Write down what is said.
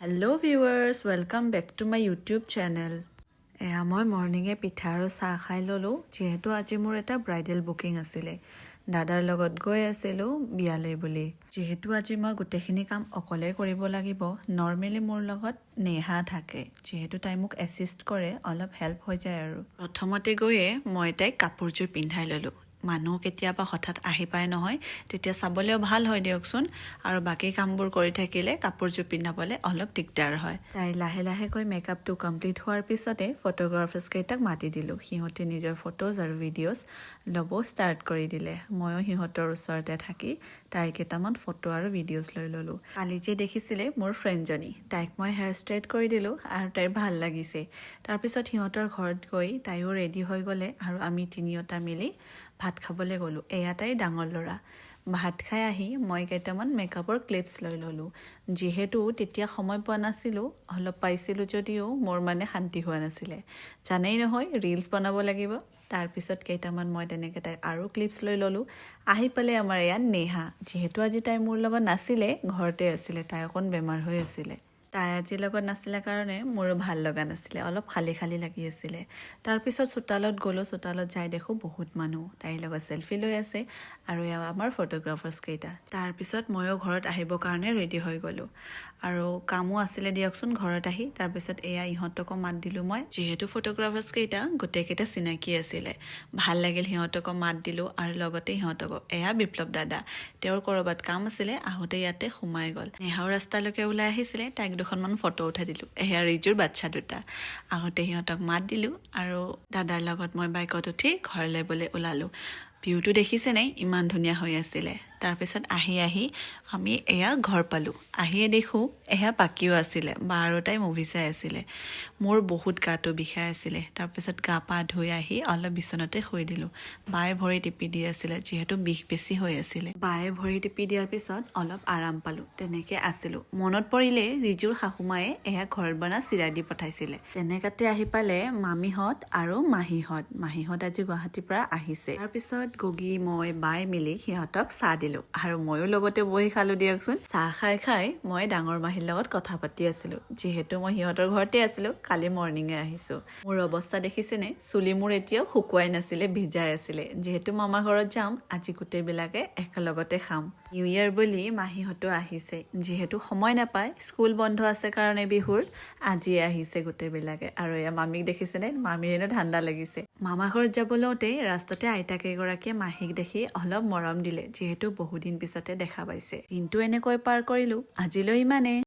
Hello viewers, welcome back to my YouTube channel. মই মৰ্নিঙে পিঠা আৰু চাহ খাই ল'লোঁ যিহেতু আজি মোৰ এটা ব্ৰাইডেল বুকিং আছিলে দাদাৰ লগত গৈ আছিলোঁ বিয়ালৈ বুলি যিহেতু আজি মই গোটেইখিনি কাম অকলে কৰিব লাগিব নৰ্মেলি মোৰ লগত নেহা থাকে যিহেতু তাই মোক এছিষ্ট কৰে অলপ হেল্প হৈ যায় আৰু প্ৰথমতে গৈয়ে মই তাইক কাপোৰযোৰ পিন্ধাই ল'লোঁ মানুহ কেতিয়াবা হঠাৎ আহি পায় নহয় তেতিয়া চাবলৈও ভাল হয় দিয়কচোন আৰু বাকি কামবোৰ কৰি থাকিলে কাপোৰযোৰ পিন্ধাবলৈ অলপ দিগদাৰ হয় তাই লাহে লাহেকৈ মেকআপটো কমপ্লিট হোৱাৰ পিছতে ফটোগ্ৰাফাৰ্ছ কেইটাক মাতি দিলোঁ সিহঁতে নিজৰ ফটোজ আৰু ভিডিঅ'জ ল'ব ষ্টাৰ্ট কৰি দিলে ময়ো সিহঁতৰ ওচৰতে থাকি তাইৰ কেইটামান ফটো আৰু ভিডিঅ'জ লৈ ল'লোঁ কালি যে দেখিছিলে মোৰ ফ্ৰেণ্ডজনী তাইক মই হেয়াৰ ষ্ট্ৰেইট কৰি দিলোঁ আৰু তাইৰ ভাল লাগিছে তাৰপিছত সিহঁতৰ ঘৰত গৈ তাইও ৰেডি হৈ গ'লে আৰু আমি তিনিওটা মিলি ভাত খাবলৈ গ'লোঁ এয়া তাইৰ ডাঙৰ ল'ৰা ভাত খাই আহি মই কেইটামান মেকআপৰ ক্লিপছ লৈ ল'লোঁ যিহেতু তেতিয়া সময় পোৱা নাছিলোঁ অলপ পাইছিলোঁ যদিও মোৰ শান্তি হোৱা নাছিলে জানেই নহয় ৰিলছ বনাব লাগিব তাৰপিছত কেইটামান মই তেনেকৈ তাইৰ আৰু ক্লিপছ লৈ ল'লোঁ আহি পালে আমাৰ ইয়াত নেহা যিহেতু আজি তাই মোৰ লগত নাছিলে ঘৰতে আছিলে তাই অকণ বেমাৰ হৈ আছিলে তাই আজি লগত নাছিলে কাৰণে মোৰো ভাল লগা নাছিলে অলপ খালি খালি লাগি আছিলে তাৰপিছত চোতালত গ'লোঁ চোতালত যাই দেখোঁ বহুত মানুহ তাইৰ লগত চেলফি লৈ আছে আৰু এয়া আমাৰ ফটোগ্ৰাফাৰ্ছ কেইটা তাৰপিছত ময়ো ঘৰত আহিবৰ কাৰণে ৰেডি হৈ গ'লোঁ আৰু কামো আছিলে দিয়কচোন ঘৰত আহি তাৰপিছত এয়া ইহঁতকো মাত দিলোঁ মই যিহেতু ফটোগ্ৰাফাৰ্ছ কেইটা গোটেইকেইটা চিনাকি আছিলে ভাল লাগিল সিহঁতকো মাত দিলোঁ আৰু লগতে সিহঁতকো এয়া বিপ্লৱ দাদা তেওঁৰ ক'ৰবাত কাম আছিলে আহোঁতে ইয়াতে সোমাই গ'ল নেহাও ৰাস্তালৈকে ওলাই আহিছিলে তাইক দুখনমান ফটো উঠাই দিলোঁ এয়া ৰিজুৰ বাচ্ছা দুটা আহোঁতে সিহঁতক মাত দিলোঁ আৰু দাদাৰ লগত মই বাইকত উঠি ঘৰলৈ বলৈ ওলালোঁ ভিউটো দেখিছেনে ইমান ধুনীয়া হৈ আছিলে তাৰপিছত আহি আমি এয়া ঘৰ পালোঁ আহিয়ে দেখোঁ এয়া পাকিও আছিলে বা আৰু তাই মুভি চাই আছিলে মোৰ বহুত গাটো বিষাই আছিলে তাৰপিছত গা পা ধুই আহি অলপ বিচনাতে শুই দিলোঁ বায়ে ভৰি টিপি দি আছিলে যিহেতু বিষ বেছি হৈ আছিলে বায়ে ভৰি টিপি দিয়াৰ পিছত অলপ আৰাম পালোঁ তেনেকৈ আছিলোঁ মনত পৰিলে ৰিজুৰ শাহুমায়ে এয়া ঘৰত বনা চিৰা দি পঠাইছিলে তেনেকাতে আহি পালে মামীহঁত আৰু মাহীহঁত আজি গুৱাহাটীৰ পৰা আহিছে তাৰপিছত গগী মই বাই মিলি সিহঁতক চাহ দিলোঁ আৰু ময়ো লগতে বহি খালোঁ দিয়কচোন চাহ খাই মই ডাঙৰ মাহীৰ লগত কথা পাতি আছিলোঁ যিহেতু মই সিহঁতৰ ঘৰতে আছিলোঁ কালি মৰ্ণিঙে আহিছোঁ মোৰ অৱস্থা দেখিছেনে চুলি মোৰ এতিয়াও শুকুৱাই নাছিলে ভিজাই আছিলে যিহেতু মামা ঘৰত যাম আজি গোটেইবিলাকে একেলগতে খাম নিউ ইয়েৰ বুলি মাহীহঁতো আহিছে যিহেতু সময় নাপায় স্কুল বন্ধ আছে কাৰণে বিহুৰ আজিয়ে আহিছে গোটেইবিলাকে আৰু এয়া মামীক দেখিছেনে মামীৰ এনে ঠাণ্ডা লাগিছে মামা ঘৰত যাব লওঁতে ৰাস্তাতে আইতাকেইগৰাকীয়ে মাহীক দেখি অলপ মৰম দিলে যিহেতু বহুদিন পিছতে দেখা পাইছে দিনটো এনেকৈ পাৰ কৰিলোঁ আজিলৈ ইমানে